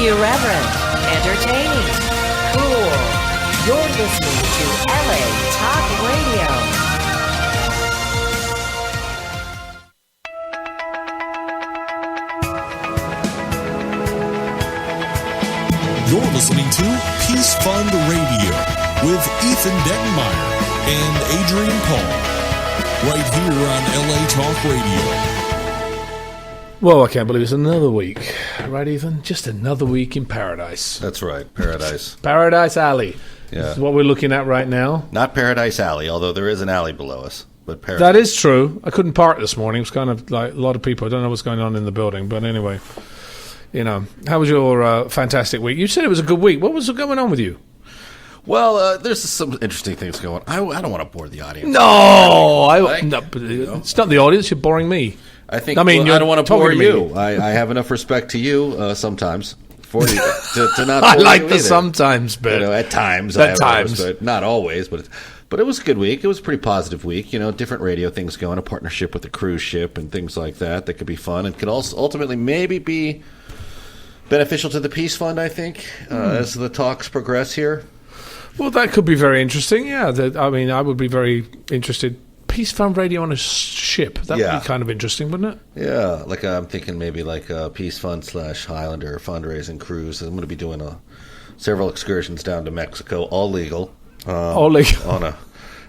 Irreverent, entertaining, cool. You're listening to LA Talk Radio. You're listening to Peace Fund Radio with Ethan Dettenmaier and Adrian Paul, right here on LA Talk Radio. Well, I can't believe it's another week. Right, Ethan? Just another week in paradise. That's right, paradise. Paradise Alley. Yeah. This is what we're looking at right now. Not Paradise Alley, although there is an alley below us. But paradise. That is true. I couldn't park this morning. It was kind of like a lot of people. I don't know what's going on in the building. But anyway, you know, how was your fantastic week? You said it was a good week. What was going on with you? Well, there's some interesting things going on. I don't want to bore the audience. No, it's not the audience. You're boring me. I think. I mean, well, I don't want to bore you. I have enough respect to you sometimes for you to not. I bore like you the either. sometimes bit. You know, at times. At times, but not always. But it was a good week. It was a pretty positive week. You know, different radio things going, a partnership with a cruise ship and things like that. That could be fun and could also ultimately maybe be beneficial to the Peace Fund. I think as the talks progress here. Well, that could be very interesting. Yeah, I mean, I would be very interested. Peace Fund Radio on a ship. That would be kind of interesting, wouldn't it? Yeah, like I'm thinking maybe like a Peace Fund / Highlander fundraising cruise. I'm going to be doing several excursions down to Mexico, all legal. All legal.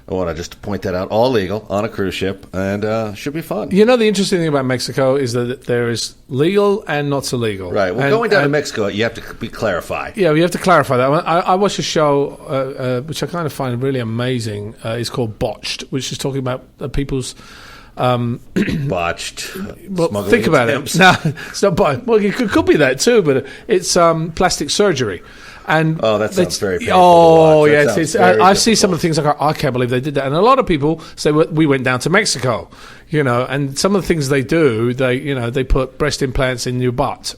I want to just point that out, all legal on a cruise ship, and should be fun. You know, the interesting thing about Mexico is that there is legal and not so legal. Right. Well, going down to Mexico, you have to be clarified. Yeah, you have to clarify that. I watched a show which I kind of find really amazing. It's called Botched, which is talking about people's botched. Well, think about attempts. it. No, it's not. Well, it could be that too, but it's plastic surgery. And that sounds very painful. Oh, to watch. yeah. I see some of the things like, I can't believe they did that. And a lot of people say, well, we went down to Mexico, you know, and some of the things they do, they put breast implants in your butt.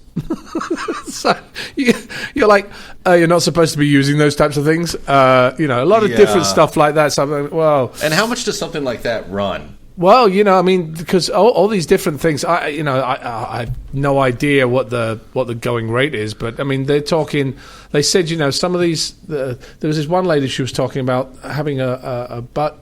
So you're like, you're not supposed to be using those types of things. A lot of different stuff like that. So, well, and how much does something like that run? Well, I mean, because all these different things, I have no idea what the going rate is, but I mean, they said, some of these, there was this one lady, she was talking about having a butt,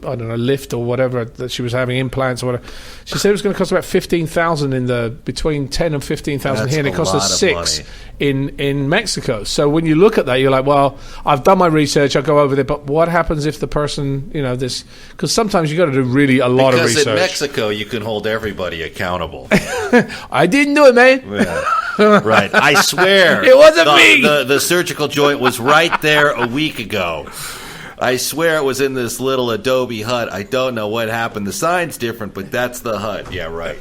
I don't know, lift or whatever, that she was having implants or whatever. She said it was going to cost about $15,000 between 10 and 15,000 here, and it cost her $6,000 in Mexico. So when you look at that, you're like, well, I've done my research, I'll go over there, but what happens if the person, because sometimes you got to do really a lot of research. Because in Mexico, you can hold everybody accountable. I didn't do it, man. Yeah. Right. I swear. It wasn't me. The surgical joint was right there a week ago. I swear it was in this little adobe hut. I don't know what happened. The sign's different, but that's the hut. Yeah, right.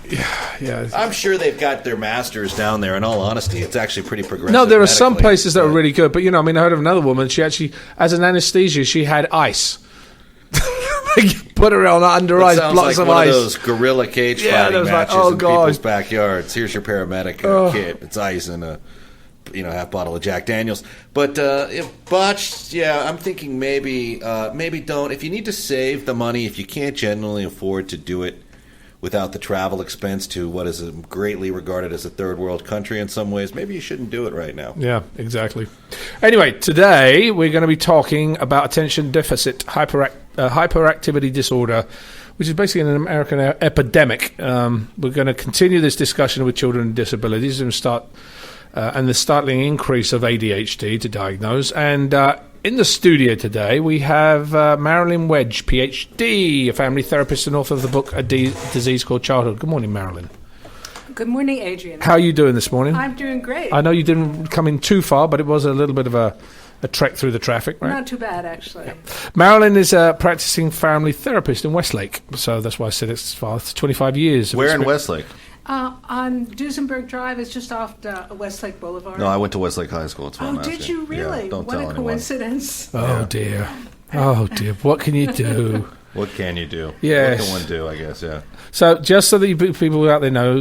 Yeah. I'm sure they've got their masters down there. In all honesty, it's actually pretty progressive. No, there are some places that are really good. But, I heard of another woman. She actually, as an anesthesia, she had ice. Put her on under ice, blocks of ice. It sounds like one of those gorilla cage fighting matches in people's God. backyards. Here's your paramedic kit. It's ice and a half bottle of Jack Daniels. But botched, I'm thinking maybe don't. If you need to save the money, if you can't genuinely afford to do it without the travel expense to what is greatly regarded as a third world country in some ways, maybe you shouldn't do it right now. Yeah, exactly. Anyway, today we're going to be talking about attention deficit hyperactivity disorder, which is basically an American epidemic. We're going to continue this discussion with children with disabilities and and the startling increase of ADHD to diagnose. And in the studio today, we have Marilyn Wedge, Ph.D., a family therapist and author of the book A Disease Called Childhood. Good morning, Marilyn. Good morning, Adrian. How are you doing this morning? I'm doing great. I know you didn't come in too far, but it was a little bit of a trek through the traffic, right? Not too bad, actually. Yeah. Marilyn is a practicing family therapist in Westlake, so that's why I said it's 25 years. Where in Westlake? On Duesenberg Drive. It's just off Westlake Boulevard. No, I went to Westlake High School. Did you really? Yeah, don't what tell a anyone. coincidence. Oh, dear. Oh, dear. What can you do? What can you do? Yes. What can one do, I guess, yeah. So just so that people out there know,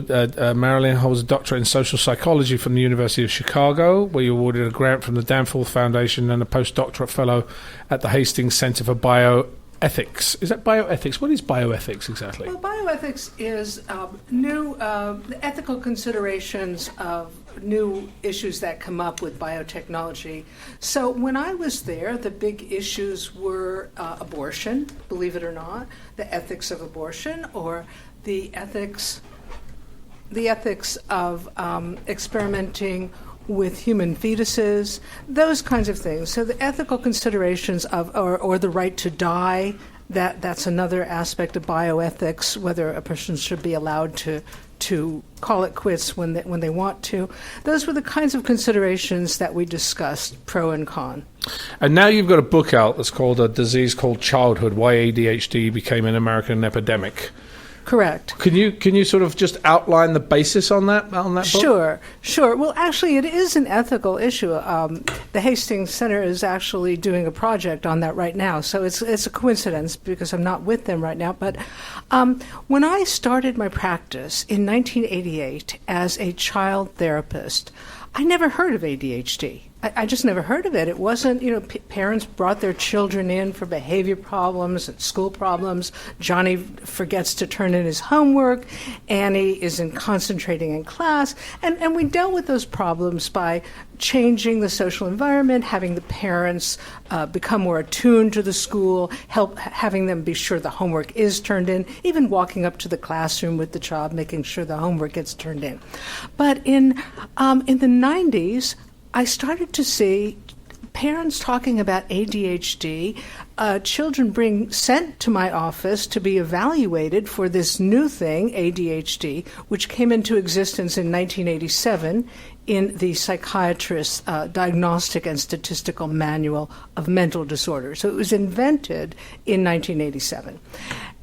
Marilyn holds a doctorate in social psychology from the University of Chicago, where you awarded a grant from the Danforth Foundation and a postdoctorate fellow at the Hastings Center for Bioethics. Is that bioethics? What is bioethics exactly? Well, bioethics is new ethical considerations of new issues that come up with biotechnology. So when I was there, the big issues were abortion, believe it or not, the ethics of abortion, or the ethics of experimenting with human fetuses, those kinds of things. So the ethical considerations of, or the right to die, that's another aspect of bioethics, whether a person should be allowed to call it quits when they want to. Those were the kinds of considerations that we discussed, pro and con. And now you've got a book out that's called A Disease Called Childhood, Why ADHD Became an American Epidemic. Correct. Can you sort of just outline the basis on that book? Sure. Well, actually, it is an ethical issue. The Hastings Center is actually doing a project on that right now, so it's a coincidence because I'm not with them right now. But when I started my practice in 1988 as a child therapist, I never heard of ADHD. I just never heard of it. It wasn't, parents brought their children in for behavior problems and school problems. Johnny forgets to turn in his homework. Annie isn't concentrating in class. And we dealt with those problems by changing the social environment, having the parents become more attuned to the school, having them be sure the homework is turned in, even walking up to the classroom with the child, making sure the homework gets turned in. But in the 90s, I started to see parents talking about ADHD, children sent to my office to be evaluated for this new thing, ADHD, which came into existence in 1987 in the Psychiatrist's Diagnostic and Statistical Manual of Mental Disorders. So it was invented in 1987.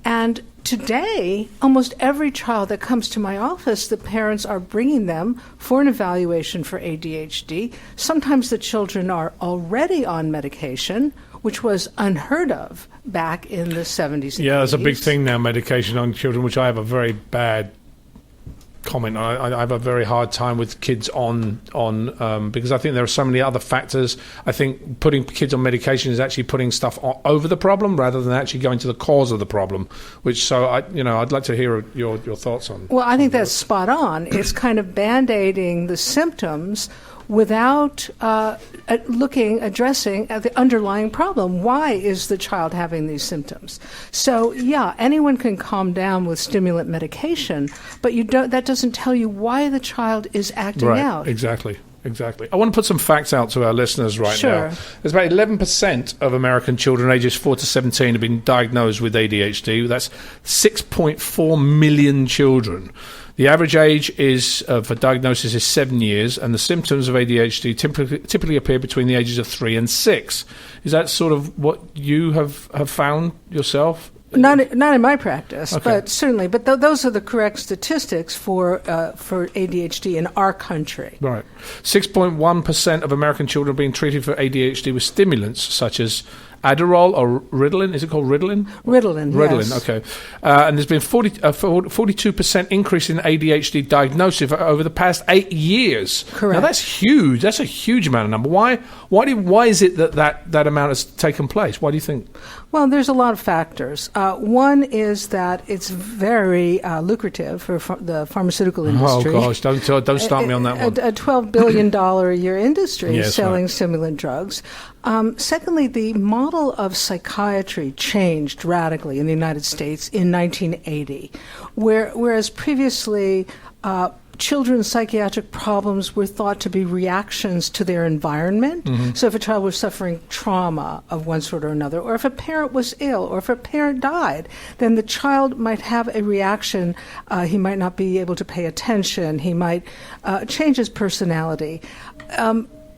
And today, almost every child that comes to my office, the parents are bringing them for an evaluation for ADHD. Sometimes the children are already on medication, which was unheard of back in the 70s and 80s. Yeah, there's a big thing now, medication on children, which I have a very bad comment. I have a very hard time with kids on because I think there are so many other factors. I think putting kids on medication is actually putting stuff over the problem rather than actually going to the cause of the problem. I'd like to hear your thoughts on. Well, I think that's spot on. It's kind of band-aiding the symptoms without addressing the underlying problem. Why is the child having these symptoms? So, yeah, anyone can calm down with stimulant medication, but that doesn't tell you why the child is acting out. Exactly. I want to put some facts out to our listeners now. There's about 11% of American children ages 4 to 17 have been diagnosed with ADHD. That's 6.4 million children. The average age for diagnosis is 7 years, and the symptoms of ADHD typically appear between the ages of 3 and 6. Is that sort of what you have found yourself? Not in my practice, okay. But certainly. But those are the correct statistics for ADHD in our country. Right. 6.1% of American children are being treated for ADHD with stimulants such as Adderall or Ritalin. Is it called Ritalin? Ritalin, yes. Okay. And there's been 42% increase in ADHD diagnosis over the past 8 years. Correct. Now that's huge. That's a huge amount of number. Why is it that amount has taken place? Why do you think? Well, there's a lot of factors. One is that it's very lucrative for the pharmaceutical industry. Oh gosh, don't start me on that one. A $12 billion a year industry yes, selling right. stimulant drugs. Secondly, the model of psychiatry changed radically in the United States in 1980, whereas previously children's psychiatric problems were thought to be reactions to their environment. Mm-hmm. So if a child was suffering trauma of one sort or another, or if a parent was ill, or if a parent died, then the child might have a reaction. He might not be able to pay attention. He might change his personality.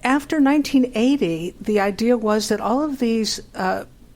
After 1980, the idea was that all of these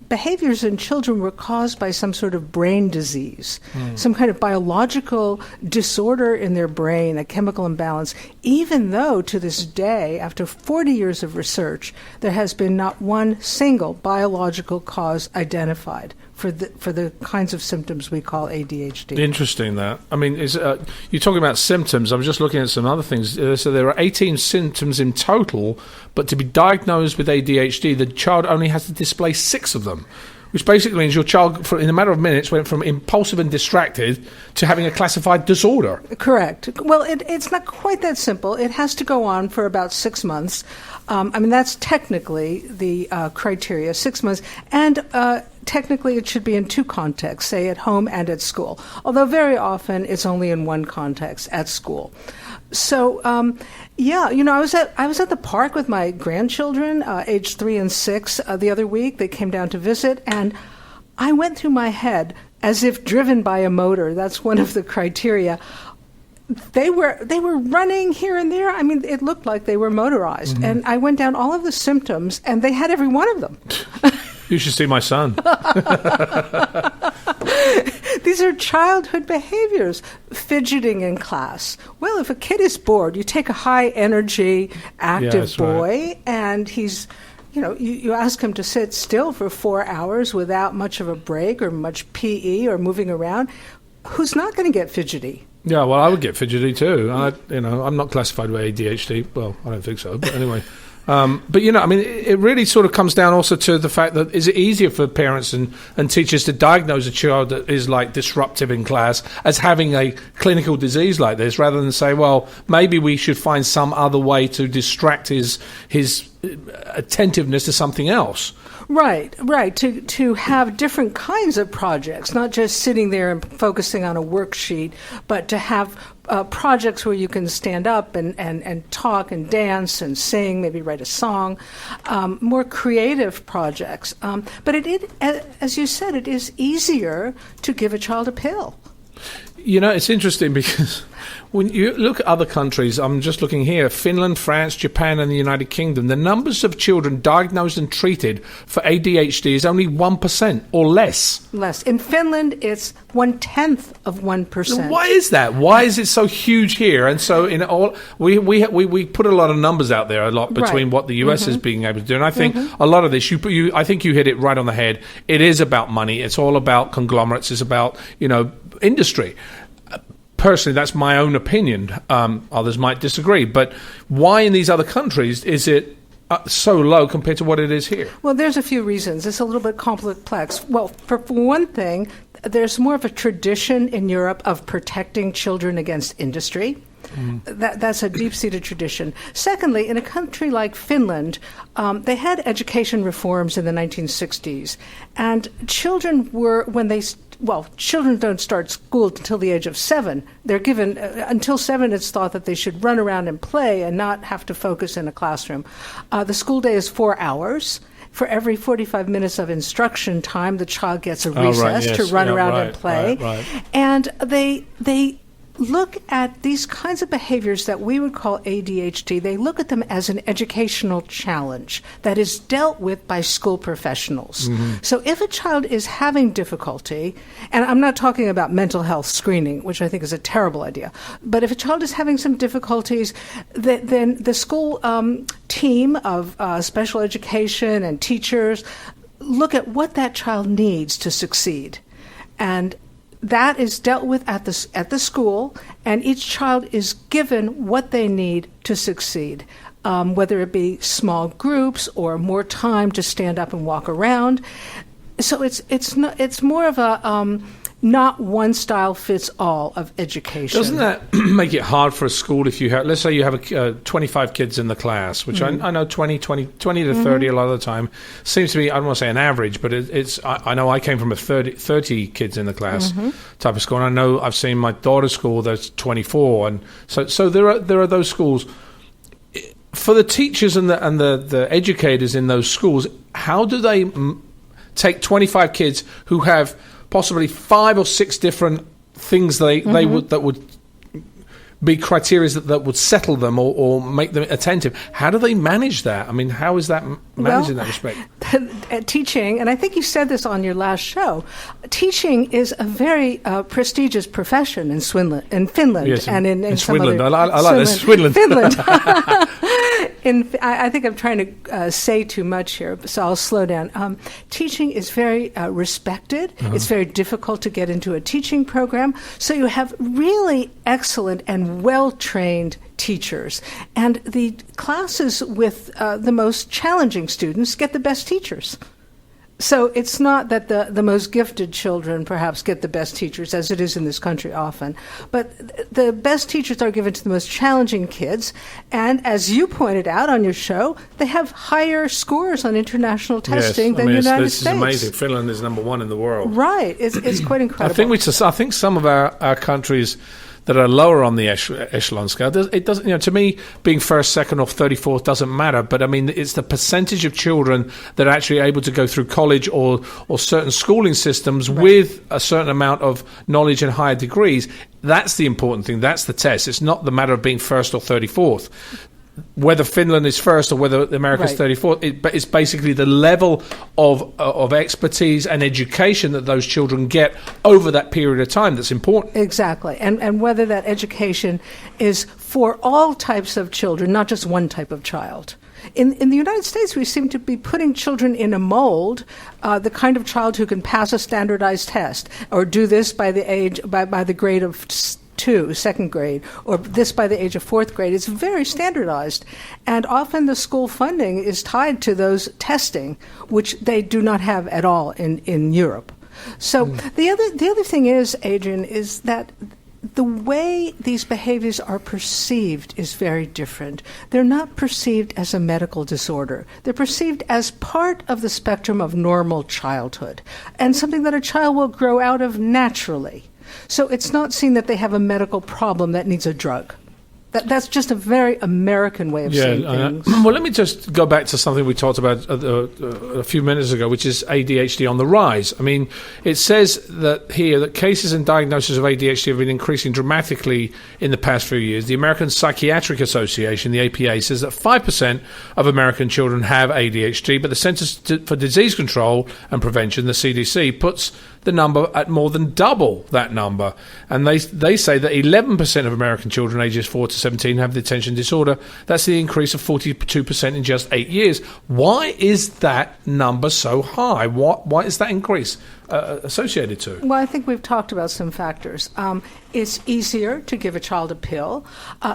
behaviors in children were caused by some sort of brain disease, some kind of biological disorder in their brain, a chemical imbalance, even though to this day, after 40 years of research, there has been not one single biological cause identified for the kinds of symptoms we call ADHD. Interesting that. I mean, you're talking about symptoms. I'm just looking at some other things. So there are 18 symptoms in total, but to be diagnosed with ADHD, the child only has to display 6 of them. which basically means your child, in a matter of minutes, went from impulsive and distracted to having a classified disorder. Correct. Well, it's not quite that simple. It has to go on for about 6 months. That's technically the criteria, 6 months. And technically it should be in two contexts, say at home and at school. Although very often it's only in one context, at school. So, I was at the park with my grandchildren, aged 3 and 6, the other week. They came down to visit, and I went through my head as if driven by a motor. That's one of the criteria. They were running here and there. I mean, it looked like they were motorized. And I went down all of the symptoms, and they had every one of them. You should see my son. These are childhood behaviors. Fidgeting in class. Well, if a kid is bored, you take a high-energy, active boy, and he's, you ask him to sit still for 4 hours without much of a break or much PE or moving around. Who's not going to get fidgety? Yeah, well, I would get fidgety too. I'm not classified with ADHD. Well, I don't think so. But anyway. It really sort of comes down also to the fact that is it easier for parents and teachers to diagnose a child that is like disruptive in class as having a clinical disease like this rather than say, well, maybe we should find some other way to distract his attentiveness to something else. Right. To have different kinds of projects, not just sitting there and focusing on a worksheet, but to have projects where you can stand up and talk and dance and sing, maybe write a song, more creative projects. But as you said, it is easier to give a child a pill. It's interesting because when you look at other countries, I'm just looking here, Finland, France, Japan, and the United Kingdom, the numbers of children diagnosed and treated for ADHD is only 1% or less. Less. In Finland, it's 1/10 of 1%. Why is that? Why is it so huge here? And so in all, we put a lot of numbers out there, a lot between what the US is being able to do. And I think a lot of this, I think you hit it right on the head. It is about money. It's all about conglomerates. It's about, industry. Personally, that's my own opinion. Others might disagree. But why in these other countries is it so low compared to what it is here? Well, there's a few reasons. It's a little bit complex. Well, for one thing, there's more of a tradition in Europe of protecting children against industry. That's a deep-seated tradition. Secondly, in a country like Finland, they had education reforms in the 1960s. And children children don't start school until the age of 7. They're given, until 7, it's thought that they should run around and play and not have to focus in a classroom. The school day is 4 hours. For every 45 minutes of instruction time, the child gets a recess to run around and play. Right. And they look at these kinds of behaviors that we would call ADHD. They look at them as an educational challenge that is dealt with by school professionals. So if a child is having difficulty, and I'm not talking about mental health screening, which I think is a terrible idea, but if a child is having some difficulties, then the school team of special education and teachers look at what that child needs to succeed. And that is dealt with at the school, and each child is given what they need to succeed, whether it be small groups or more time to stand up and walk around. So it's more of a not one style fits all of education. Doesn't that make it hard for a school if you have, let's say you have 25 kids in the class, which I know 20 to 30 a lot of the time seems to be, I don't want to say an average, but I know I came from a 30 kids in the class type of school, and I know I've seen my daughter's school that's 24, and so there are those schools. For the teachers and the educators in those schools, how do they take 25 kids who have possibly 5 or 6 different things that would be criteria that would settle them or make them attentive? How do they manage that? I mean, how is that managed in that respect? Teaching, and I think you said this on your last show, teaching is a very prestigious profession in Finland. Yes, and in Swindland. I like this. Swindland. I think I'm trying to say too much here, so I'll slow down. Teaching is very respected. It's very difficult to get into a teaching program. So you have really excellent and well-trained teachers. And the classes with the most challenging students get the best teachers. So it's not that the most gifted children perhaps get the best teachers, as it is in this country often, but the best teachers are given to the most challenging kids. And as you pointed out on your show, they have higher scores on international testing than the United States. This is amazing. Finland is number one in the world. Right. It's quite incredible. I think some of our countries that are lower on the echelon scale, it doesn't, to me, being first, second, or 34th doesn't matter. But I mean, it's the percentage of children that are actually able to go through college or certain schooling systems with a certain amount of knowledge and higher degrees. That's the important thing. That's the test. It's not the matter of being first or 34th. Whether Finland is first or whether America's 34th, but it's basically the level of expertise and education that those children get over that period of time that's important. Exactly. And whether that education is for all types of children, not just one type of child. In the United States, we seem to be putting children in a mold, the kind of child who can pass a standardized test or do this by the grade of 2, second grade, or this by the age of 4th grade. It's very standardized. And often the school funding is tied to those testing, which they do not have at all in Europe. So the other thing is, Adrian, is that the way these behaviors are perceived is very different. They're not perceived as a medical disorder. They're perceived as part of the spectrum of normal childhood and something that a child will grow out of naturally. So it's not seen that they have a medical problem that needs a drug. That's just a very American way of saying things. Well, let me just go back to something we talked about a few minutes ago, which is ADHD on the rise. I mean, it says that here that cases and diagnoses of ADHD have been increasing dramatically in the past few years. The American Psychiatric Association, the APA, says that 5% of American children have ADHD, but the Centers for Disease Control and Prevention, the CDC, puts the number at more than double that number. And they say that 11% of American children ages 4 to 17 have the attention disorder. That's the increase of 42% in just 8 years. Why is that number so high? Why is that increase associated to? Well, I think we've talked about some factors. It's easier to give a child a pill.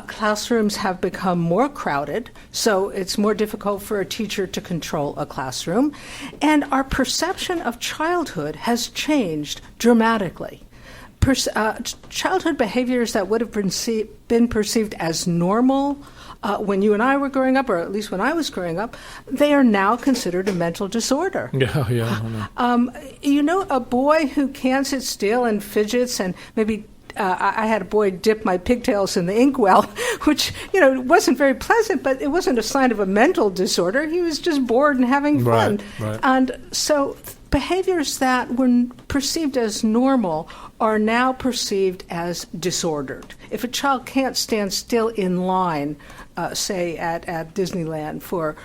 Classrooms have become more crowded, so it's more difficult for a teacher to control a classroom. And our perception of childhood has changed dramatically. Childhood behaviors that would have been perceived as normal when you and I were growing up, or at least when I was growing up, they are now considered a mental disorder. Yeah. I know. A boy who can't sit still and fidgets and maybe I had a boy dip my pigtails in the inkwell, which, wasn't very pleasant, but it wasn't a sign of a mental disorder. He was just bored and having fun. Right. And so behaviors that were perceived as normal are now perceived as disordered. If a child can't stand still in line, say at Disneyland for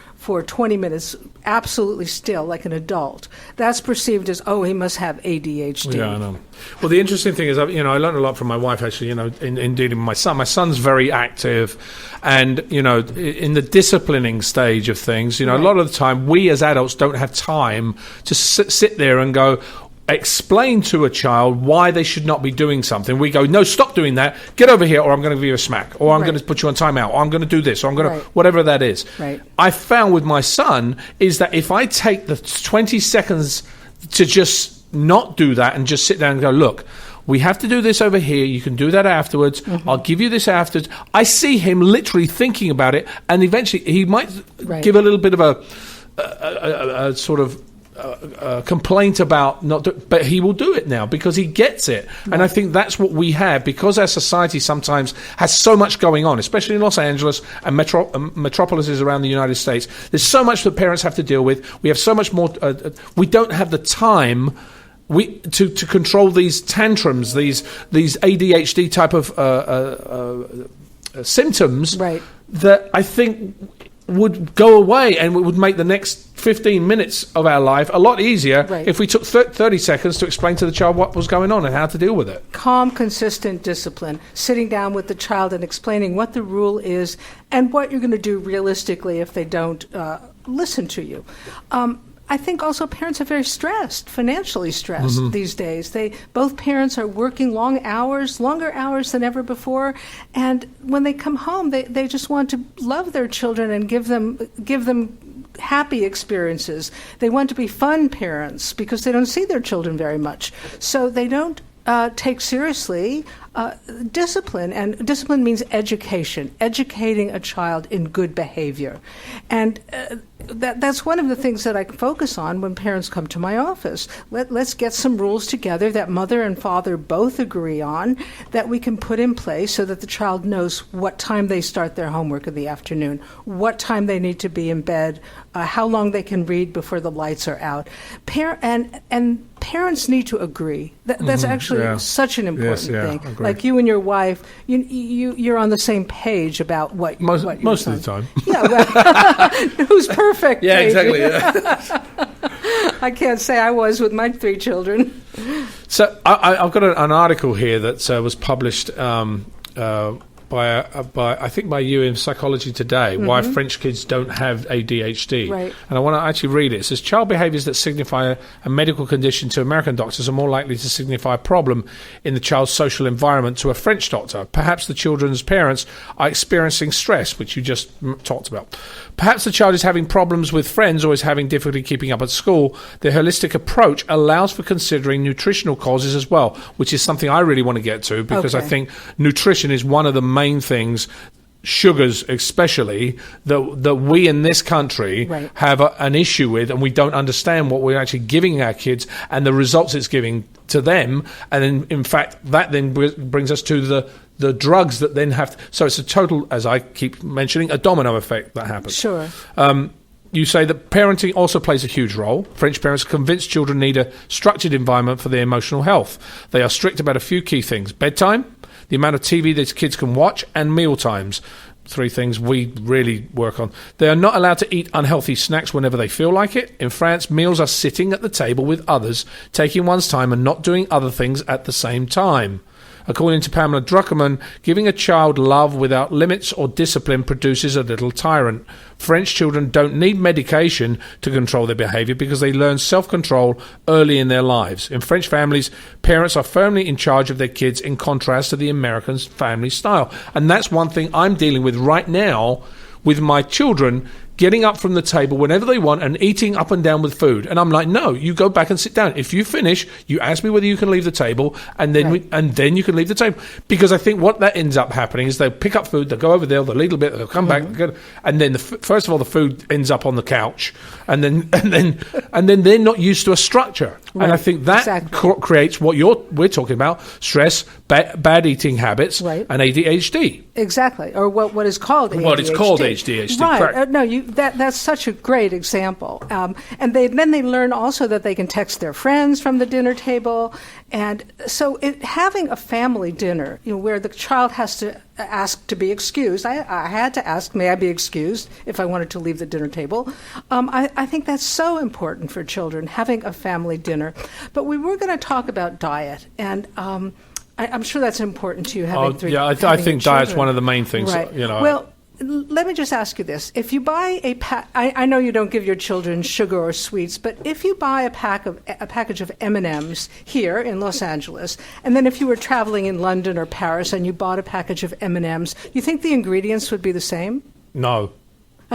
20 minutes, absolutely still, like an adult, that's perceived as, he must have ADHD. Yeah, I know. Well, the interesting thing is, I learned a lot from my wife, actually, in dealing with my son. My son's very active, and, in the disciplining stage of things, a lot of the time, we as adults don't have time to sit there and go, explain to a child why they should not be doing something. We go, no, stop doing that. Get over here, or I'm going to give you a smack, or I'm going to put you on timeout, or I'm going to do this, or I'm going to whatever that is. Right. I found with my son is that if I take the 20 seconds to just not do that and just sit down and go, look, we have to do this over here. You can do that afterwards. Mm-hmm. I'll give you this afterwards. I see him literally thinking about it, and eventually he might give a little bit of a sort of complaint about but he will do it now because he gets it. Right. And I think that's what we have, because our society sometimes has so much going on, especially in Los Angeles and metropolises around the United States. There's so much that parents have to deal with. We have so much more. We don't have the time to control these tantrums, these ADHD type of symptoms that I think would go away, and it would make the next 15 minutes of our life a lot easier if we took 30 seconds to explain to the child what was going on and how to deal with it. Calm, consistent discipline, sitting down with the child and explaining what the rule is and what you're going to do realistically if they don't listen to you. I think also parents are very stressed, financially stressed these days. Both parents are working longer hours than ever before, and when they come home, they just want to love their children and give them happy experiences. They want to be fun parents because they don't see their children very much. So they don't take seriously discipline, and discipline means education, educating a child in good behavior. And that's one of the things that I focus on when parents come to my office. Let's get some rules together that mother and father both agree on that we can put in place so that the child knows what time they start their homework in the afternoon, what time they need to be in bed, how long they can read before the lights are out. And parents need to agree. That's actually such an important thing. Agreed. Like you and your wife, you're on the same page about what Most your of son- the time. Yeah, well, who's perfect? Yeah, Adrian? exactly. I can't say I was with my 3 children. So I've got an article here that was published by you in Psychology Today, why French kids don't have ADHD. Right. And I want to actually read it. It says, child behaviours that signify a medical condition to American doctors are more likely to signify a problem in the child's social environment to a French doctor. Perhaps the children's parents are experiencing stress, which you just talked about. Perhaps the child is having problems with friends or is having difficulty keeping up at school. The holistic approach allows for considering nutritional causes as well, which is something I really want to get to because I think nutrition is one of the main things, sugars especially, that we in this country have an issue with, and we don't understand what we're actually giving our kids and the results it's giving to them. And in fact, that then brings us to the drugs that then have to, so it's a total, as I keep mentioning, a domino effect that happens. Sure. You say that parenting also plays a huge role. French parents are convinced children need a structured environment for their emotional health. They are strict about a few key things: bedtime, the amount of TV that kids can watch, and meal times. 3 things we really work on. They are not allowed to eat unhealthy snacks whenever they feel like it. In France, meals are sitting at the table with others, taking one's time and not doing other things at the same time. According to Pamela Druckerman, giving a child love without limits or discipline produces a little tyrant. French children don't need medication to control their behaviour because they learn self-control early in their lives. In French families, parents are firmly in charge of their kids, in contrast to the American family style. And that's one thing I'm dealing with right now with my children, getting up from the table whenever they want and eating up and down with food. And I'm like, no, you go back and sit down. If you finish, you ask me whether you can leave the table, and then then you can leave the table. Because I think what that ends up happening is they'll pick up food, they'll go over there, they'll eat a bit, they'll come back, and then first of all the food ends up on the couch, and then they're not used to a structure. Right. And I think that creates what we're talking about: stress, bad eating habits, and ADHD. Exactly, or what is called ADHD. What is called ADHD. Right. No, that's such a great example. And then they learn also that they can text their friends from the dinner table. And so having a family dinner, where the child has to ask to be excused. I had to ask, may I be excused if I wanted to leave the dinner table? I think that's so important for children, having a family dinner. But we were going to talk about diet, and I'm sure that's important to you. I think diet's one of the main things. Right. Well, let me just ask you this. If you buy I know you don't give your children sugar or sweets, but if you buy a package of M&Ms here in Los Angeles, and then if you were traveling in London or Paris and you bought a package of M&Ms, you think the ingredients would be the same? No.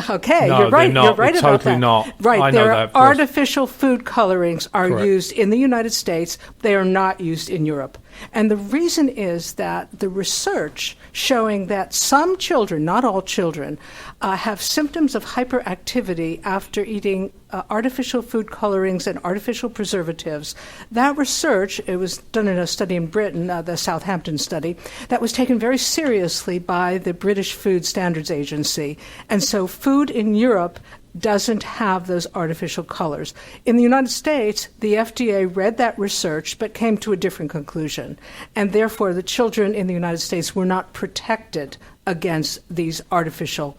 Okay, no, you're right. Not. You're right about totally that. Not. Right, I know there that. are artificial food colorings are Correct. used in the United States. They are not used in Europe. And the reason is that the research showing that some children, not all children, have symptoms of hyperactivity after eating artificial food colorings and artificial preservatives. That research, it was done in a study in Britain, the Southampton study, that was taken very seriously by the British Food Standards Agency. And so food in Europe doesn't have those artificial colors. In the United States, the FDA read that research but came to a different conclusion. And therefore, the children in the United States were not protected against these artificial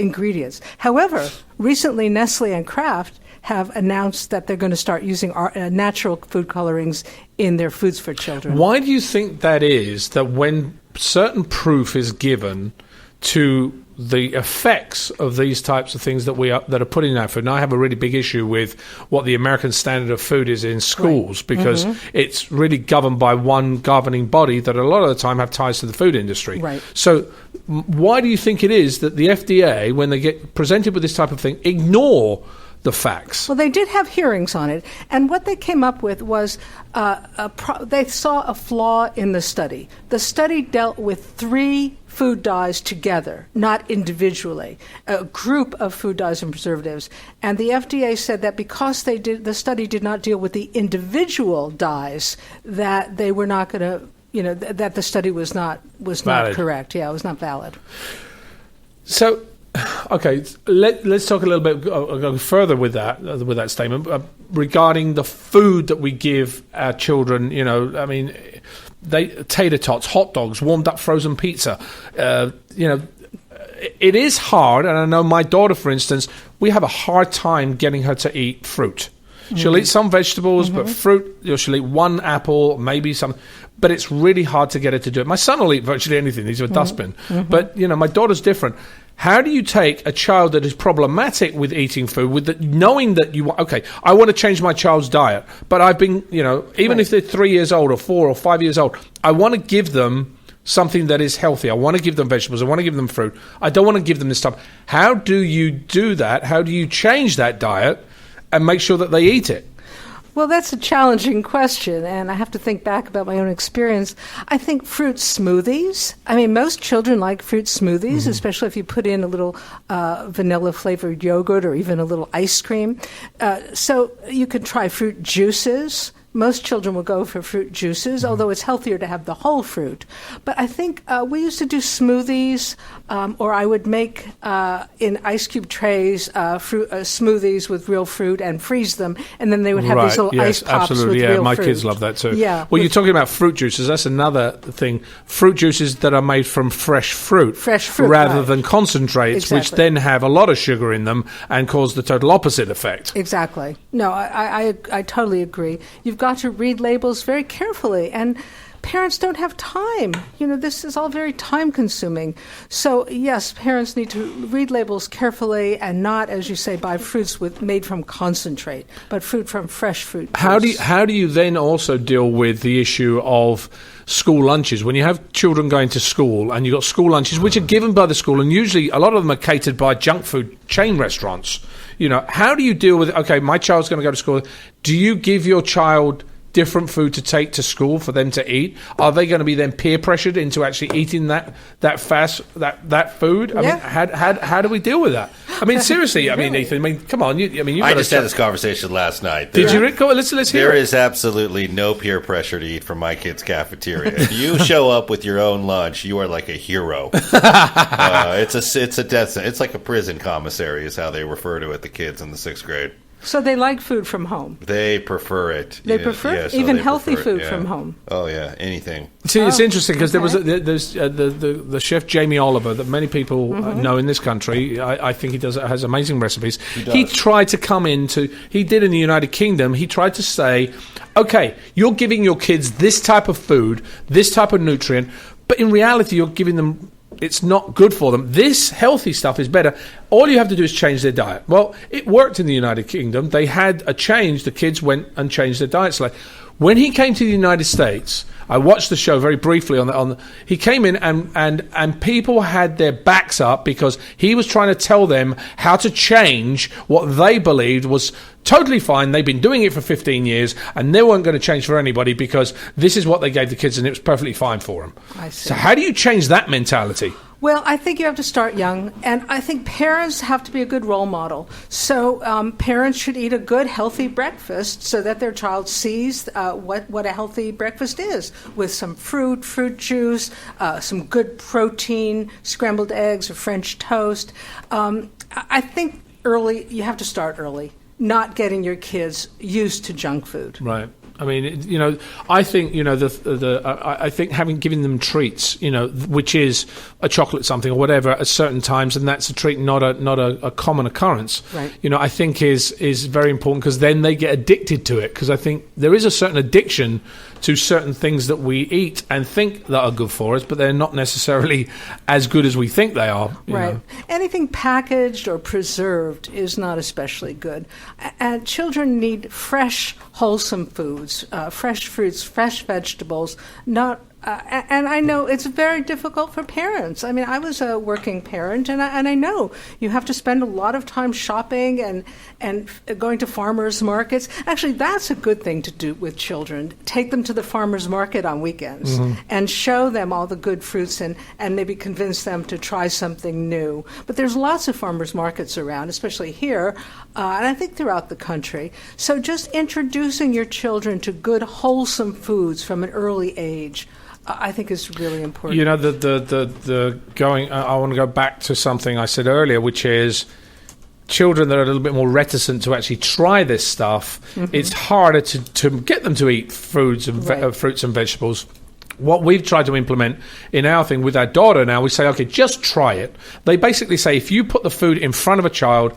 ingredients. However, recently Nestle and Kraft have announced that they're going to start using natural food colorings in their foods for children. Why do you think that is, that when certain proof is given to the effects of these types of things that that are put in our food. And I have a really big issue with what the American standard of food is in schools, because it's really governed by one governing body that a lot of the time have ties to the food industry. Right. So why do you think it is that the FDA, when they get presented with this type of thing, ignore the facts? Well, they did have hearings on it, and what they came up with was they saw a flaw in the study. The study dealt with 3 food dyes together, not individually, a group of food dyes and preservatives. And the FDA said that because the study did not deal with the individual dyes, that they were not going to, that the study was not correct. Yeah, it was not valid. So, okay, let's talk a little bit, go further with that statement regarding the food that we give our children. Tater tots, hot dogs, warmed up frozen pizza. It is hard, and I know my daughter, for instance, we have a hard time getting her to eat fruit. She'll eat some vegetables, but fruit, she'll eat one apple, maybe some. But it's really hard to get her to do it. My son will eat virtually anything. He's a dustbin. But, my daughter's different. How do you take a child that is problematic with eating food, knowing that I want to change my child's diet, but I've been, even if they're 3 years old or 4 or 5 years old, I want to give them something that is healthy. I want to give them vegetables. I want to give them fruit. I don't want to give them this stuff. How do you do that? How do you change that diet and make sure that they eat it? Well, that's a challenging question, and I have to think back about my own experience. I think fruit smoothies. I mean, most children like fruit smoothies, especially if you put in a little vanilla-flavored yogurt or even a little ice cream. So you could try fruit juices. Most children will go for fruit juices, although it's healthier to have the whole fruit. But I think we used to do smoothies, or I would make in ice cube trays fruit smoothies with real fruit and freeze them, and then they would have these little ice pops with real fruit. My kids love that too. Yeah. Well, you're talking about fruit juices. That's another thing. Fruit juices that are made from fresh fruit rather than concentrates, which then have a lot of sugar in them and cause the total opposite effect. Exactly. No, I totally agree. You've got to read labels very carefully, and parents don't have time. This is all very time-consuming. So, yes, parents need to read labels carefully and not, as you say, buy fruits made from concentrate, but fruit from fresh fruit juice. How do you then also deal with the issue of school lunches? When you have children going to school and you've got school lunches, which are given by the school, and usually a lot of them are catered by junk food chain restaurants. How do you deal with, okay, my child's going to go to school. Do you give your child different food to take to school for them to eat? Are they going to be then peer pressured into actually eating that food? I mean, how do we deal with that? I mean, seriously. I mean, Ethan. Come on. I just had this conversation last night. Did you? Go on, let's hear it. There is absolutely no peer pressure to eat from my kid's cafeteria. If you show up with your own lunch, you are like a hero. It's a death sentence. It's like a prison commissary, is how they refer to it. The kids in the 6th grade. So they like food from home. They prefer it. They prefer even healthy food from home. Oh yeah, anything. See, it's interesting because there's the chef Jamie Oliver that many people know in this country. I think has amazing recipes. He tried to come he did in the United Kingdom. He tried to say, okay, you're giving your kids this type of food, this type of nutrient, but in reality, you're giving them. It's not good for them. This healthy stuff is better. All you have to do is change their diet. Well, it worked in the United Kingdom. They had a change. The kids went and changed their diets. Like when he came to the United States, I watched the show very briefly he came in and people had their backs up because he was trying to tell them how to change what they believed was totally fine. They've been doing it for 15 years and they weren't going to change for anybody because this is what they gave the kids and it was perfectly fine for them. I see. So how do you change that mentality? Well, I think you have to start young, and I think parents have to be a good role model. So parents should eat a good, healthy breakfast so that their child sees what a healthy breakfast is, with some fruit juice, some good protein, scrambled eggs or French toast. I think you have to start early, not getting your kids used to junk food. Right. I mean, I think I think given them treats, which is a chocolate something or whatever at certain times, and that's a treat, not a common occurrence. Right. I think is very important, because then they get addicted to it. Because I think there is a certain addiction to certain things that we eat and think that are good for us, but they're not necessarily as good as we think they are. Right. Anything packaged or preserved is not especially good. And children need fresh, wholesome foods, fresh fruits, fresh vegetables, not. And I know it's very difficult for parents. I mean, I was a working parent, and I know you have to spend a lot of time shopping and going to farmers markets. Actually, that's a good thing to do with children. Take them to the farmers market on weekends and show them all the good fruits and maybe convince them to try something new. But there's lots of farmers markets around, especially here, and I think throughout the country. So just introducing your children to good, wholesome foods from an early age, I think is really important. The going. I want to go back to something I said earlier, which is children that are a little bit more reticent to actually try this stuff. It's harder to get them to eat fruits and vegetables. What we've tried to implement in our thing with our daughter now, we say, okay, just try it. They basically say, if you put the food in front of a child,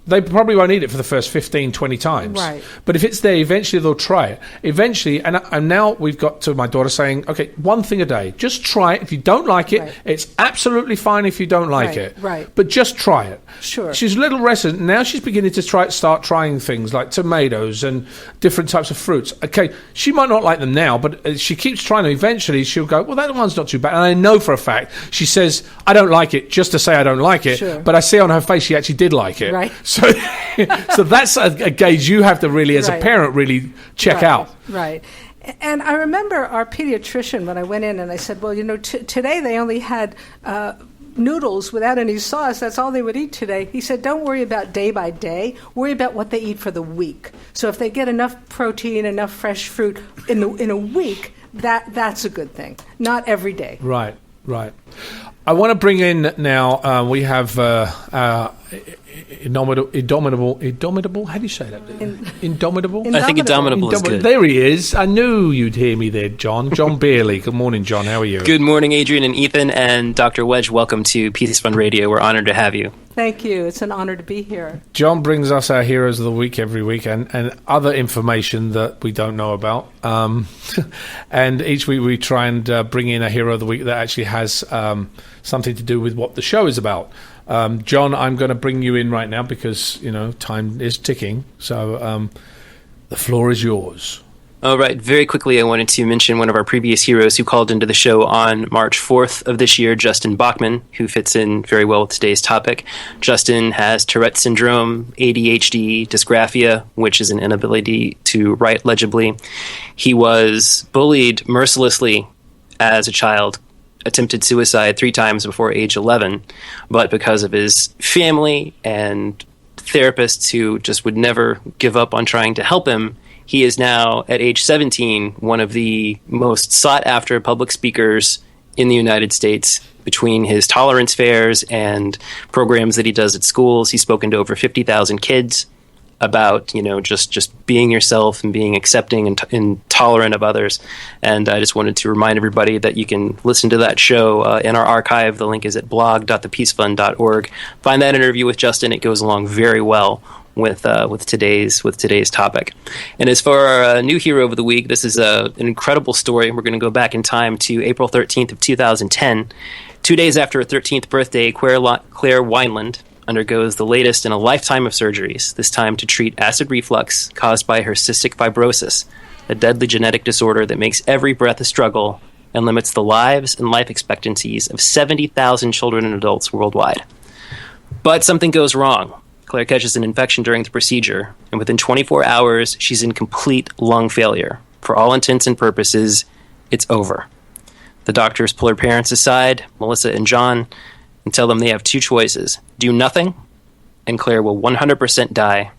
they probably won't eat it for the first 15, 20 times. Right. But if it's there, eventually they'll try it. Eventually, and now we've got to my daughter saying, okay, one thing a day. Just try it. If you don't like it, it's absolutely fine if you don't like it. Right. But just try it. Sure. She's a little reticent. Now she's beginning to start trying things like tomatoes and different types of fruits. Okay, she might not like them now, but she keeps trying them. Eventually, she'll go, well, that one's not too bad. And I know for a fact, she says, I don't like it just to say I don't like it. Sure. But I see on her face she actually did like it. Right. So that's a gauge you have to really, as a parent, really check out. Right. And I remember our pediatrician when I went in and I said, well, today they only had noodles without any sauce. That's all they would eat today. He said, don't worry about day by day. Worry about what they eat for the week. So if they get enough protein, enough fresh fruit in a week, that's a good thing. Not every day. Right. I want to bring in now, we have Indomitable. How do you say that? Indomitable? I think Indomitable is good. There he is. I knew you'd hear me there, John. John Beerley. Good morning, John. How are you? Good morning, Adrian and Ethan, and Dr. Wedge. Welcome to Peace Fund Radio. We're honored to have you. Thank you. It's an honor to be here. John brings us our heroes of the week every week and other information that we don't know about. And each week we try and bring in a hero of the week that actually has something to do with what the show is about. John, I'm going to bring you in right now because, time is ticking. So the floor is yours. All right. Very quickly, I wanted to mention one of our previous heroes who called into the show on March 4th of this year, Justin Bachman, who fits in very well with today's topic. Justin has Tourette syndrome, ADHD, dysgraphia, which is an inability to write legibly. He was bullied mercilessly as a child, attempted suicide 3 times before age 11, but because of his family and therapists who just would never give up on trying to help him, he is now, at age 17, one of the most sought-after public speakers in the United States. Between his tolerance fairs and programs that he does at schools, he's spoken to over 50,000 kids about, just being yourself and being accepting and tolerant of others. And I just wanted to remind everybody that you can listen to that show in our archive. The link is at blog.thepeacefund.org. Find that interview with Justin. It goes along very well with today's topic. And as for our new hero of the week, this is an incredible story. We're going to go back in time to April 13th of 2010. 2 days after her 13th birthday, Claire Wineland undergoes the latest in a lifetime of surgeries, this time to treat acid reflux caused by her cystic fibrosis, a deadly genetic disorder that makes every breath a struggle and limits the lives and life expectancies of 70,000 children and adults worldwide. But something goes wrong. Claire catches an infection during the procedure, and within 24 hours, she's in complete lung failure. For all intents and purposes, it's over. The doctors pull her parents aside, Melissa and John, and tell them they have 2 choices. Do nothing, and Claire will 100% die,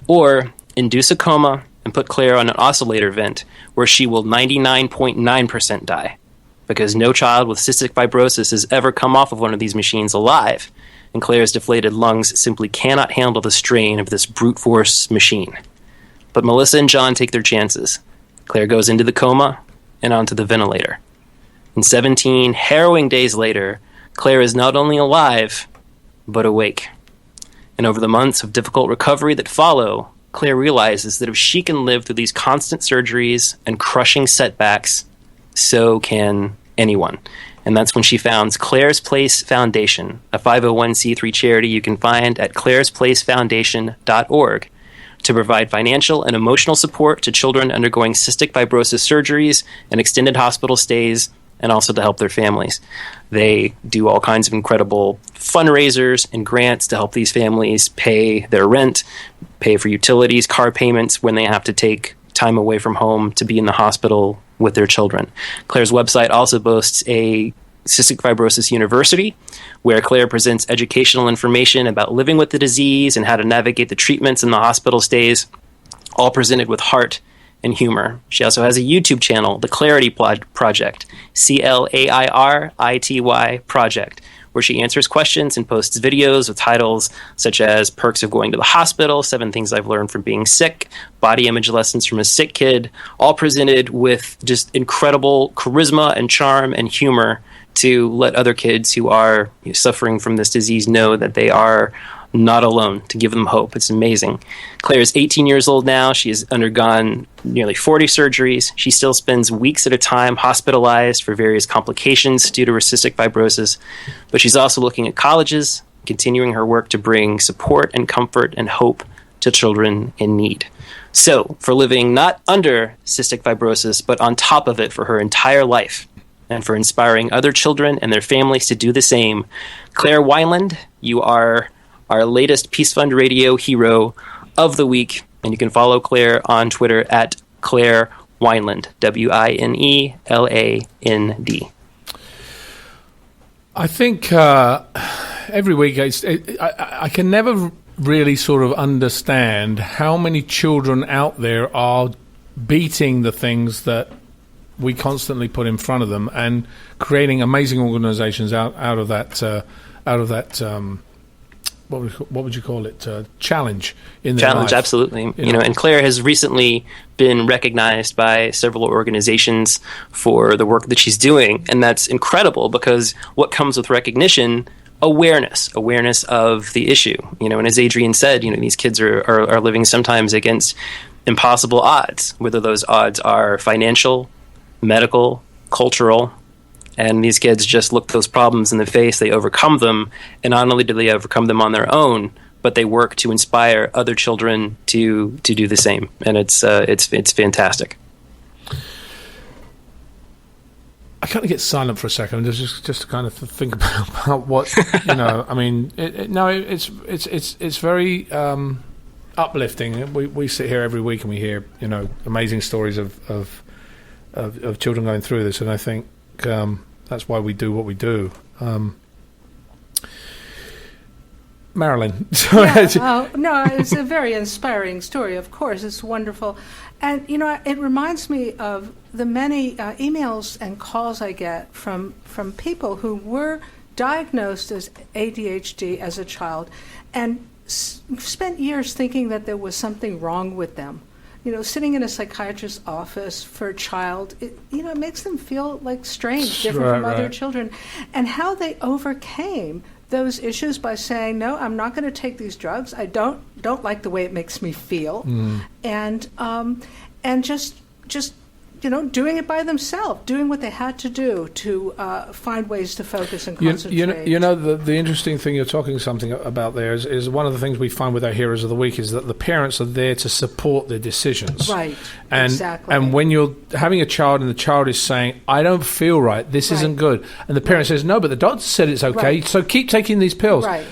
or induce a coma and put Claire on an oscillator vent where she will 99.9% die, because no child with cystic fibrosis has ever come off of one of these machines alive, and Claire's deflated lungs simply cannot handle the strain of this brute force machine. But Melissa and John take their chances. Claire goes into the coma and onto the ventilator. And 17 harrowing days later, Claire is not only alive, but awake. And over the months of difficult recovery that follow, Claire realizes that if she can live through these constant surgeries and crushing setbacks, so can anyone. And that's when she founds Claire's Place Foundation, a 501c3 charity you can find at clairesplacefoundation.org, to provide financial and emotional support to children undergoing cystic fibrosis surgeries and extended hospital stays, and also to help their families. They do all kinds of incredible fundraisers and grants to help these families pay their rent, pay for utilities, car payments when they have to take time away from home to be in the hospital with their children. Claire's website also boasts a Cystic Fibrosis University, where Claire presents educational information about living with the disease and how to navigate the treatments and the hospital stays, all presented with heart and humor. She also has a YouTube channel, The Clarity Project, CLAIRITY Project, where she answers questions and posts videos with titles such as Perks of Going to the Hospital, 7 Things I've Learned from Being Sick, Body Image Lessons from a Sick Kid, all presented with just incredible charisma and charm and humor to let other kids who are suffering from this disease know that they are not alone, to give them hope. It's amazing. Claire is 18 years old now. She has undergone nearly 40 surgeries. She still spends weeks at a time hospitalized for various complications due to her cystic fibrosis. But she's also looking at colleges, continuing her work to bring support and comfort and hope to children in need. So, for living not under cystic fibrosis, but on top of it for her entire life, and for inspiring other children and their families to do the same, Claire Wineland, you are our latest Peace Fund Radio hero of the week. And you can follow Claire on Twitter at Claire Wineland, WINELAND. I think every week I can never really sort of understand how many children out there are beating the things that we constantly put in front of them and creating amazing organizations out of that what would you call it? Challenge in their challenge, life. Absolutely. And Claire has recently been recognized by several organizations for the work that she's doing, and that's incredible because what comes with recognition? Awareness of the issue. And as Adrian said, these kids are living sometimes against impossible odds, whether those odds are financial, medical, cultural. And these kids just look those problems in the face, they overcome them, and not only do they overcome them on their own, but they work to inspire other children to do the same. And it's fantastic. I kind of get silent for a second, just to kind of think about what I mean. It's very uplifting. We sit here every week and we hear amazing stories of children going through this, and I think that's why we do what we do. Marilyn. No, it's a very inspiring story. Of course, it's wonderful. And, it reminds me of the many emails and calls I get from people who were diagnosed as ADHD as a child and spent years thinking that there was something wrong with them. Sitting in a psychiatrist's office for a child, it makes them feel like strange, different from other children. And how they overcame those issues by saying, no, I'm not going to take these drugs. I don't like the way it makes me feel. And just doing it by themselves, doing what they had to do to find ways to focus and concentrate. The interesting thing you're talking something about there is one of the things we find with our Heroes of the Week is that the parents are there to support their decisions. Right, exactly. And when you're having a child and the child is saying, I don't feel right, this isn't good, and the parent says, no, but the doctor said it's okay, so keep taking these pills. Right.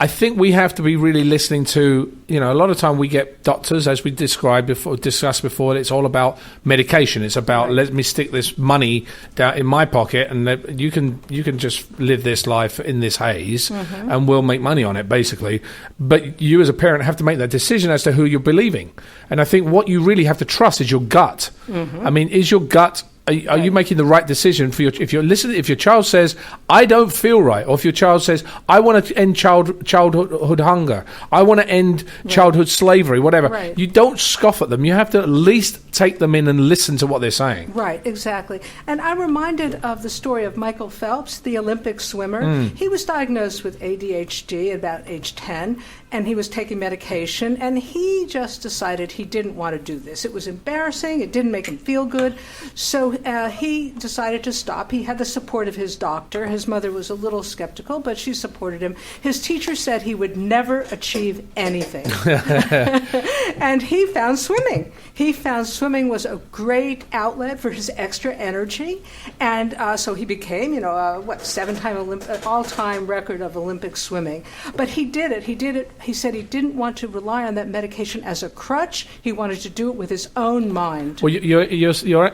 I think we have to be really listening to, a lot of time we get doctors, as we discussed before, it's all about medication. It's about, let me stick this money down in my pocket and you can just live this life in this haze and we'll make money on it, basically. But you as a parent have to make that decision as to who you're believing. And I think what you really have to trust is your gut. I mean, is your gut... Are you making the right decision for if your child says, I don't feel right, or if your child says, I want to end childhood hunger, I want to end childhood slavery, whatever, you don't scoff at them. You have to at least take them in and listen to what they're saying. Right, exactly. And I'm reminded of the story of Michael Phelps, the Olympic swimmer. He was diagnosed with ADHD at about age 10, and he was taking medication, and he just decided he didn't want to do this. It was embarrassing. It didn't make him feel good. So he decided to stop. He had the support of his doctor. His mother was a little skeptical, but she supported him. His teacher said he would never achieve anything. And he found swimming. He found swimming was a great outlet for his extra energy. And so he became, 7-time all-time record of Olympic swimming. But he did it. He said he didn't want to rely on that medication as a crutch. He wanted to do it with his own mind. Well, you're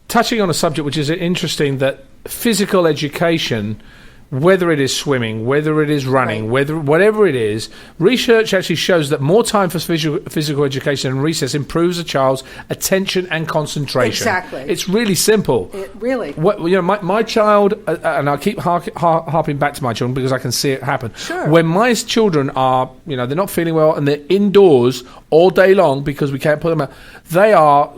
touching on a subject which is interesting, that physical education, whether it is swimming, whether it is running, whatever it is, research actually shows that more time for physical education and recess improves a child's attention and concentration. Exactly. It's really simple. It really. My child, and I keep harping back to my children because I can see it happen. Sure. When my children are, they're not feeling well and they're indoors all day long because we can't put them out, they are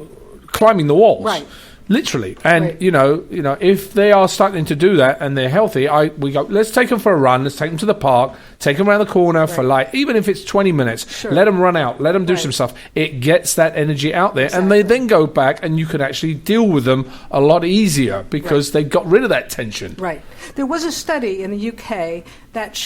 climbing the walls. Right. Literally. And, right. if they are starting to do that and they're healthy, we go, let's take them for a run, let's take them to the park, take them around the corner for even if it's 20 minutes, sure. let them run out, let them do Right. some stuff. It gets that energy out there. Exactly. And they then go back and you can actually deal with them a lot easier because Right. they've got rid of that tension. Right. There was a study in the UK that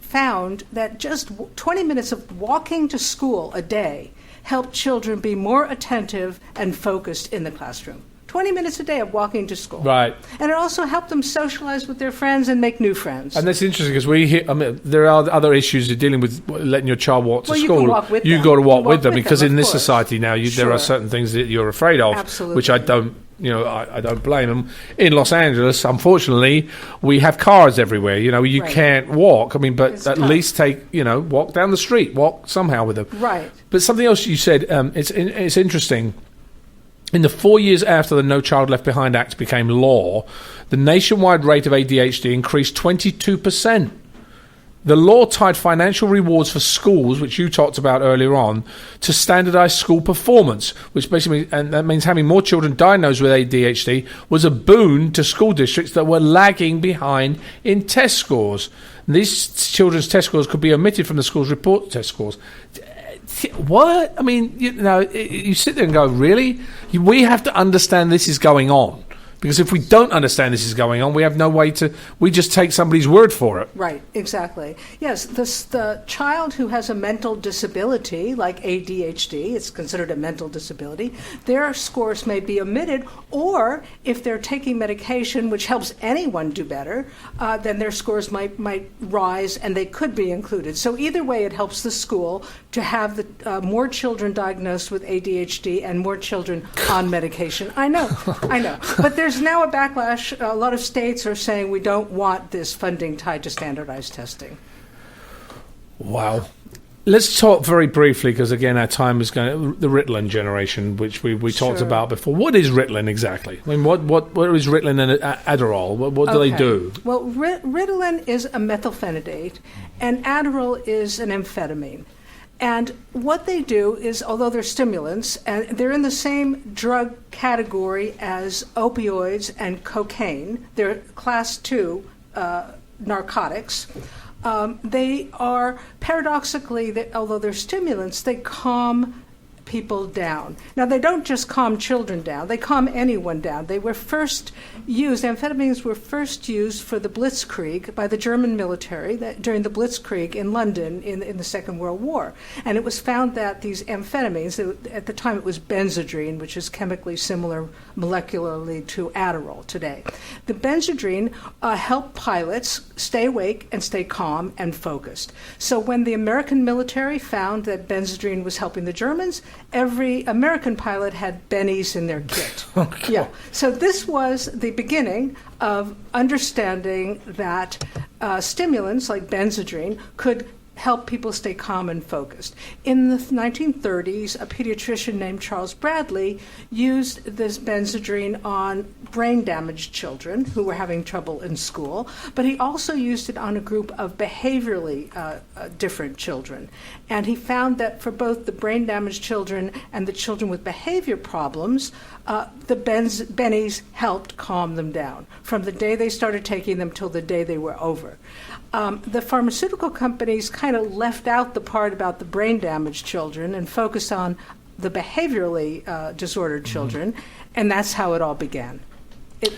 found that just 20 minutes of walking to school a day helped children be more attentive and focused in the classroom. 20 minutes a day of walking to school. Right. And it also helped them socialize with their friends and make new friends. And that's interesting because there are other issues of dealing with letting your child walk to Well, you school. can walk with You've them. got to You walk can with walk them with because them, in of this course. society now, there Sure. are certain things that you're afraid of, Absolutely. which I don't. I don't blame them. In Los Angeles, unfortunately, we have cars everywhere. You Right. can't walk. But It's at tough. least walk down the street, walk somehow with them. Right. But something else you said, it's interesting. In the 4 years after the No Child Left Behind Act became law, the nationwide rate of ADHD increased 22%. The law tied financial rewards for schools, which you talked about earlier on, to standardized school performance, which basically, and that means having more children diagnosed with ADHD was a boon to school districts that were lagging behind in test scores. And these children's test scores could be omitted from the school's report test scores. What? You sit there and go, really? We have to understand this is going on. Because if we don't understand this is going on, we have no way to... We just take somebody's word for it. Right, exactly. Yes, the child who has a mental disability, like ADHD, it's considered a mental disability, their scores may be omitted, or if they're taking medication, which helps anyone do better, then their scores might rise and they could be included. So either way, it helps the school to have more children diagnosed with ADHD and more children on medication. I know. But there's now a backlash. A lot of states are saying we don't want this funding tied to standardized testing. Wow. Let's talk very briefly, because again, our time is going. The Ritalin generation, which we talked Sure. about before. What is Ritalin exactly? What is Ritalin and Adderall? What do they do? Well, Ritalin is a methylphenidate, and Adderall is an amphetamine. And what they do is, although they're stimulants, and they're in the same drug category as opioids and cocaine, they're class 2 narcotics. They are, paradoxically, although they're stimulants, they calm people down. Now, they don't just calm children down, they calm anyone down. They were first used, amphetamines were first used for the Blitzkrieg by the German military during the Blitzkrieg in London in the Second World War. And it was found that these amphetamines, at the time it was Benzedrine, which is chemically similar molecularly to Adderall today. The Benzedrine helped pilots stay awake and stay calm and focused. So when the American military found that Benzedrine was helping the Germans, every American pilot had bennies in their kit. Okay. Yeah. So this was the beginning of understanding that stimulants like Benzedrine could help people stay calm and focused. In the 1930s, a pediatrician named Charles Bradley used this Benzedrine on brain-damaged children who were having trouble in school, but he also used it on a group of behaviorally different children. And he found that for both the brain-damaged children and the children with behavior problems, the bennies helped calm them down from the day they started taking them till the day they were over. The pharmaceutical companies kind of left out the part about the brain-damaged children and focused on the behaviorally disordered children, and that's how it all began.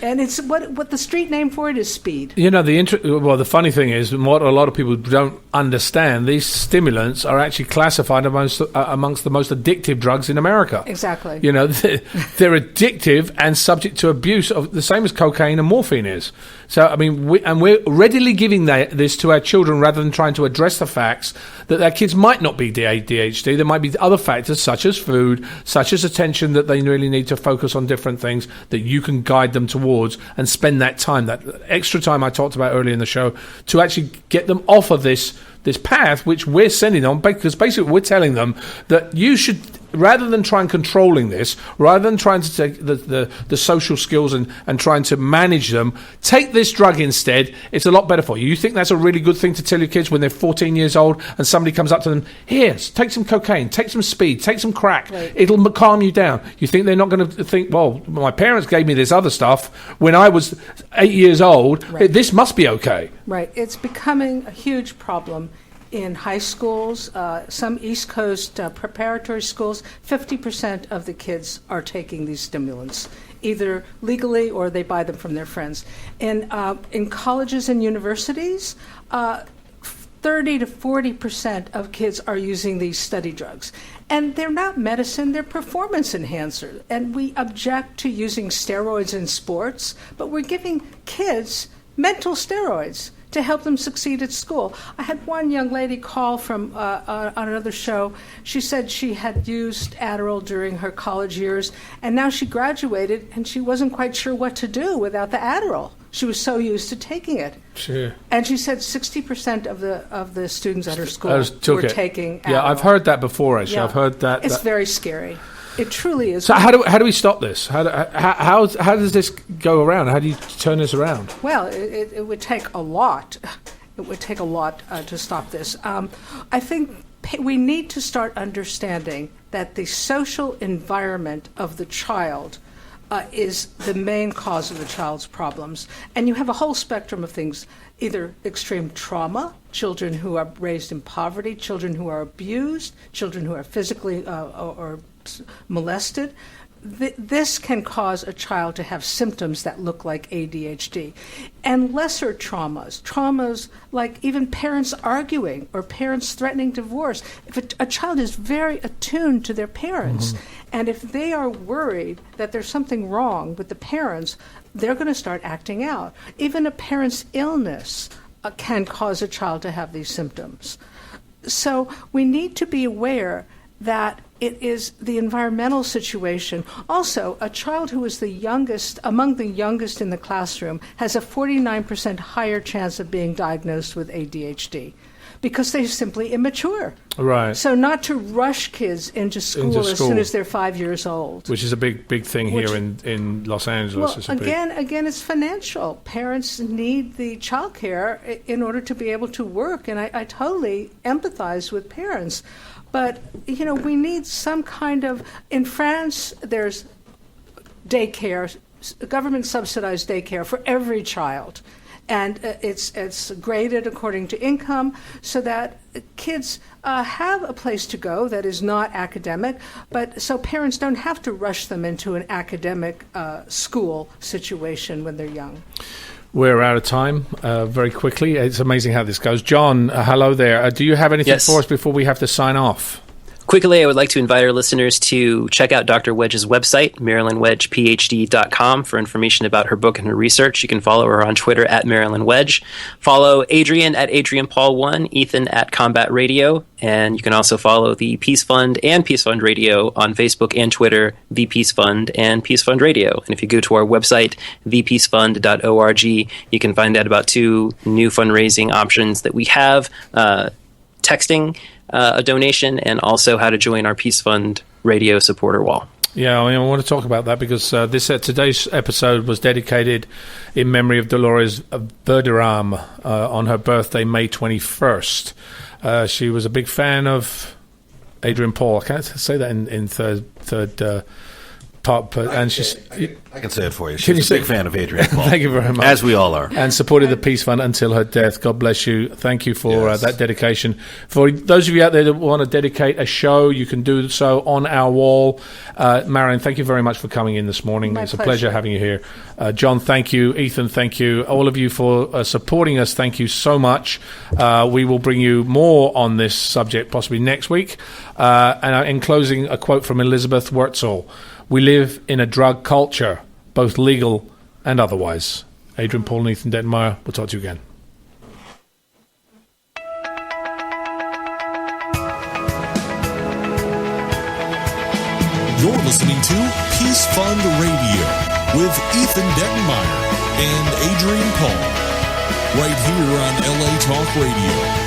And it's what the street name for it is speed. You know, the funny thing is, what a lot of people don't understand, these stimulants are actually classified amongst the most addictive drugs in America. Exactly. You know, they're addictive and subject to abuse, of the same as cocaine and morphine is. So, I mean, we're readily giving this to our children rather than trying to address the facts that their kids might not be ADHD. There might be other factors such as food, such as attention, that they really need to focus on different things that you can guide them towards and spend that time, that extra time I talked about earlier in the show, to actually get them off of this path which we're sending on, because basically we're telling them that you should, rather than try and controlling this, rather than trying to take the social skills and trying to manage them, take this drug instead. It's a lot better for you. You think that's a really good thing to tell your kids when they're 14 years old and somebody comes up to them, here, take some cocaine, take some speed, take some crack. Right. It'll calm you down. You think they're not going to think, well, my parents gave me this other stuff when I was 8 years old. Right. This must be okay. Right. It's becoming a huge problem in high schools, some East Coast preparatory schools. 50% of the kids are taking these stimulants, either legally or they buy them from their friends. In colleges and universities, 30 to 40% of kids are using these study drugs. And they're not medicine, they're performance enhancers. And we object to using steroids in sports, but we're giving kids mental steroids to help them succeed at school. I had one young lady call from on another show. She said she had used Adderall during her college years, and now she graduated, and she wasn't quite sure what to do without the Adderall. She was so used to taking it. Sure. And she said 60% of the students at her school were taking Adderall. Yeah, I've heard that before, actually. Yeah. I've heard that. It's very scary. It truly is. So how do we stop this? How does this go around? How do you turn this around? Well, it would take a lot. It would take a lot to stop this. I think we need to start understanding that the social environment of the child is the main cause of the child's problems. And you have a whole spectrum of things, either extreme trauma, children who are raised in poverty, children who are abused, children who are physically or molested. This can cause a child to have symptoms that look like ADHD. And lesser traumas like even parents arguing or parents threatening divorce. If a child is very attuned to their parents, and if they are worried that there's something wrong with the parents, they're going to start acting out. Even a parent's illness can cause a child to have these symptoms. So we need to be aware that it is the environmental situation. Also, a child who is the youngest, among the youngest in the classroom, has a 49% higher chance of being diagnosed with ADHD because they're simply immature. Right. So not to rush kids into school as soon as they're 5 years old. Which is a big thing here in Los Angeles. Well, again, it's financial. Parents need the child care in order to be able to work, and I totally empathize with parents. But, we need some kind of, in France, there's daycare, government-subsidized daycare for every child. And it's graded according to income so that kids have a place to go that is not academic, but so parents don't have to rush them into an academic school situation when they're young. We're out of time very quickly. It's amazing how this goes. John, hello there. Do you have anything for us before we have to sign off? Quickly, I would like to invite our listeners to check out Dr. Wedge's website, MarilynWedge.Ph.D, for information about her book and her research. You can follow her on Twitter at Marilyn Wedge. Follow Adrian at Adrian Paul 1, Ethan at Combat Radio, and you can also follow the Peace Fund and Peace Fund Radio on Facebook and Twitter, The Peace Fund and Peace Fund Radio. And if you go to our website, thepeacefund.org, you can find out about 2 new fundraising options that we have. texting a donation, and also how to join our Peace Fund radio supporter wall. Yeah, I want to talk about that because today's episode was dedicated in memory of Dolores Verderame on her birthday, May 21st. She was a big fan of Adrian Paul. I can't say that in third part, but and she's. I can say it for you. She's a big fan of Adrian Paul. Thank you very much. As we all are. And supported the Peace Fund until her death. God bless you. Thank you for that dedication. For those of you out there that want to dedicate a show, you can do so on our wall. Marilyn, thank you very much for coming in this morning. It's a pleasure having you here. John, thank you. Ethan, thank you. All of you for supporting us, thank you so much. We will bring you more on this subject possibly next week. And in closing, a quote from Elizabeth Wurtzel. We live in a drug culture, both legal and otherwise. Adrian Paul and Ethan Dettenmaier, we'll talk to you again. You're listening to Peace Fund Radio with Ethan Dettenmaier and Adrian Paul, right here on LA Talk Radio.